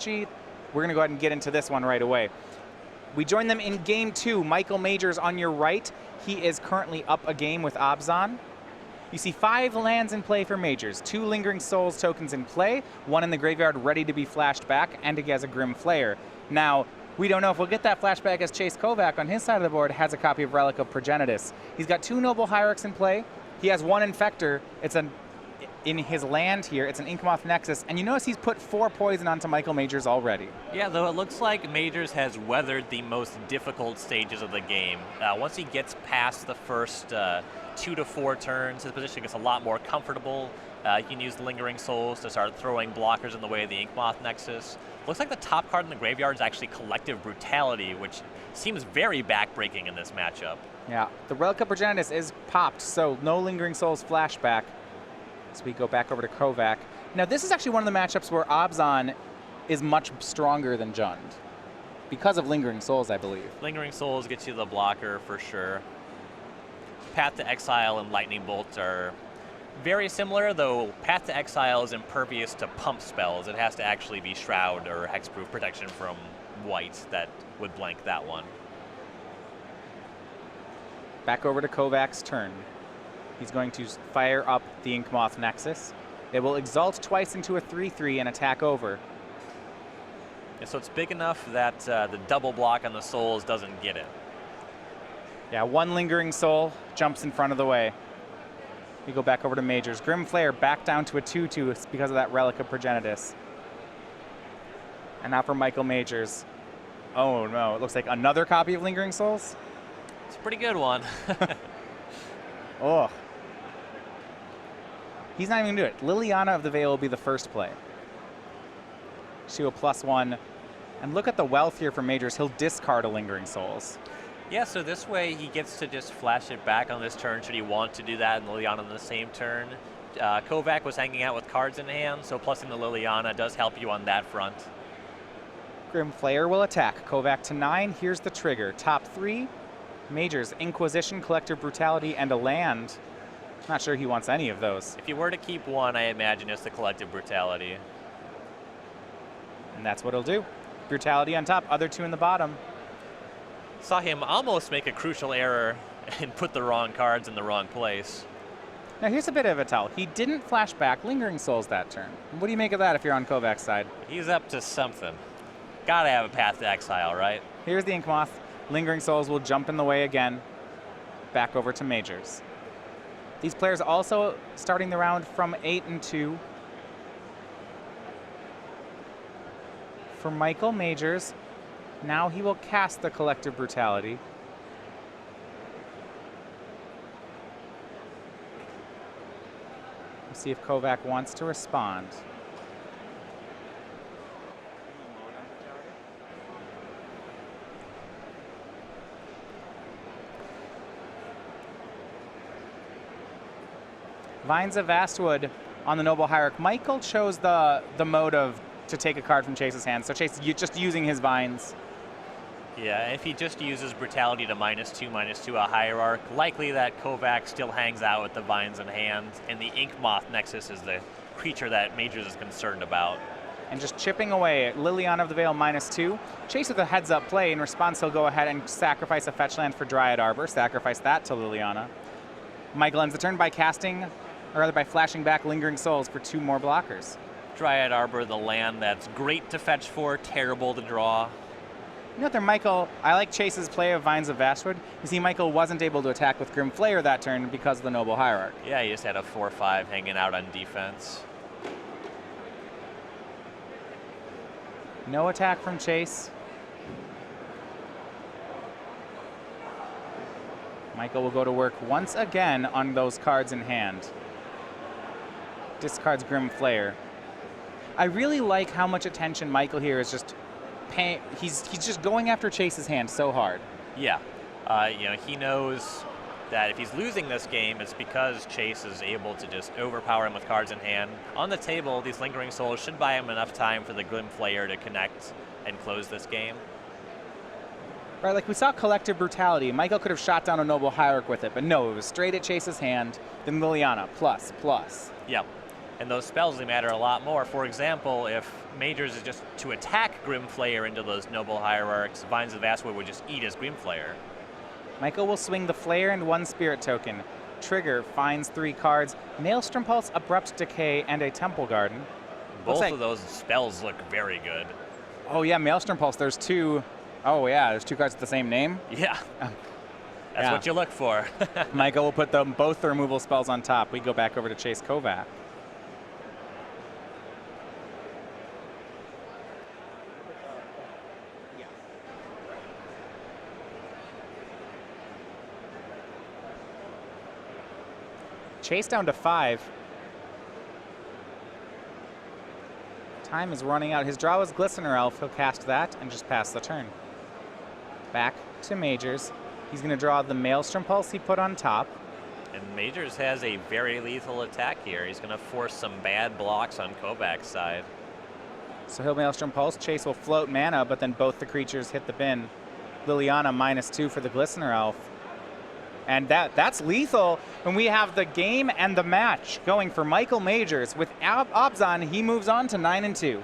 strategy. We're going to go ahead and get into this one right away. We join them in game 2. Michael Majors on your right. He is currently up a game with Abzan. You see 5 lands in play for Majors, 2 Lingering Souls tokens in play, 1 in the graveyard ready to be flashed back, and he has a Grim Flayer. Now, we don't know if we'll get that flashback as Chase Kovac on his side of the board has a copy of Relic of Progenitus. He's got 2 Noble Hierarchs in play. He has 1 Infector. It's in his land here, it's an Inkmoth Nexus, and you notice he's put 4 poison onto Michael Majors already. Yeah, though it looks like Majors has weathered the most difficult stages of the game. Once he gets past the first 2 to 4 turns, his position gets a lot more comfortable. You can use Lingering Souls to start throwing blockers in the way of the Inkmoth Nexus. Looks like the top card in the graveyard is actually Collective Brutality, which seems very backbreaking in this matchup. Yeah, the Relic of Progenitus is popped, so no Lingering Souls flashback. So we go back over to Kovac. Now this is actually one of the matchups where Abzan is much stronger than Jund, because of Lingering Souls, I believe. Lingering Souls gets you the blocker for sure. Path to Exile and Lightning Bolt are very similar, though Path to Exile is impervious to pump spells. It has to actually be Shroud or Hexproof Protection from white that would blank that one. Back over to Kovac's turn. He's going to fire up the Inkmoth Nexus. It will exalt twice into a 3/3 and attack over. Yeah, so it's big enough that the double block on the Souls doesn't get it. Yeah, 1 Lingering Soul jumps in front of the way. We go back over to Majors. Grim Flayer back down to a 2/2 because of that Relic of Progenitus. And now for Michael Majors. Oh no, it looks like another copy of Lingering Souls? It's a pretty good one. Oh. He's not even going to do it. Liliana of the Veil will be the first play. She will +1. And look at the wealth here for Majors. He'll discard a Lingering Souls. Yeah, so this way he gets to just flash it back on this turn should he want to do that, and Liliana on the same turn. Kovac was hanging out with cards in hand, so plussing the Liliana does help you on that front. Grim Flayer will attack. Kovac to 9. Here's the trigger. Top 3. Majors, Inquisition, Collective Brutality, and a land. Not sure he wants any of those. If you were to keep 1, I imagine it's the Collective Brutality. And that's what he'll do. Brutality on top, other 2 in the bottom. Saw him almost make a crucial error and put the wrong cards in the wrong place. Now here's a bit of a tell. He didn't flash back Lingering Souls that turn. What do you make of that if you're on Kovac's side? He's up to something. Gotta have a Path to Exile, right? Here's the Inkmoth. Lingering Souls will jump in the way again. Back over to Majors. These players also starting the round from 8-2. For Michael Majors, now he will cast the Collective Brutality. We'll see if Kovac wants to respond. Vines of Vastwood on the Noble Hierarch. Michael chose the mode of to take a card from Chase's hand. So Chase, you just using his Vines. Yeah, if he just uses Brutality to -2/-2 a Hierarch, likely that Kovac still hangs out with the Vines in hand, and the Inkmoth Nexus is the creature that Majors is concerned about. And just chipping away at Liliana of the Veil -2. Chase with a heads-up play. In response, he'll go ahead and sacrifice a fetch land for Dryad Arbor. Sacrifice that to Liliana. Michael ends the turn by casting, or rather by flashing back Lingering Souls for 2 more blockers. Dryad Arbor, the land that's great to fetch for, terrible to draw. You know what there, Michael, I like Chase's play of Vines of Vastwood. You see, Michael wasn't able to attack with Grim Flayer that turn because of the Noble Hierarch. Yeah, he just had a 4/5 hanging out on defense. No attack from Chase. Michael will go to work once again on those cards in hand. Discards Grim Flayer. I really like how much attention Michael here is just paying. He's just going after Chase's hand so hard. Yeah, you know, he knows that if he's losing this game, it's because Chase is able to just overpower him with cards in hand. On the table, these Lingering Souls should buy him enough time for the Grim Flayer to connect and close this game. Right, like we saw Collective Brutality. Michael could have shot down a Noble Hierarch with it, but no, it was straight at Chase's hand. Then Liliana, ++. Yep. And those spells, they matter a lot more. For example, if Majors is just to attack Grimflayer into those Noble Hierarchs, Vines of Vastwood would just eat his Grimflayer. Michael will swing the Flare and 1 Spirit token. Trigger finds 3 cards, Maelstrom Pulse, Abrupt Decay, and a Temple Garden. Both of those spells look very good. Oh yeah, Maelstrom Pulse, there's 2. Oh yeah, there's 2 cards with the same name? Yeah. That's what you look for. Michael will put both the removal spells on top. We go back over to Chase Kovac. Chase down to 5. Time is running out. His draw was Glistener Elf. He'll cast that and just pass the turn. Back to Majors. He's going to draw the Maelstrom Pulse he put on top. And Majors has a very lethal attack here. He's going to force some bad blocks on Kovac's side. So he'll Maelstrom Pulse. Chase will float mana, but then both the creatures hit the bin. Liliana -2 for the Glistener Elf. And that's lethal when we have the game and the match going for Michael Majors. With Obzon, he moves on to 9-2.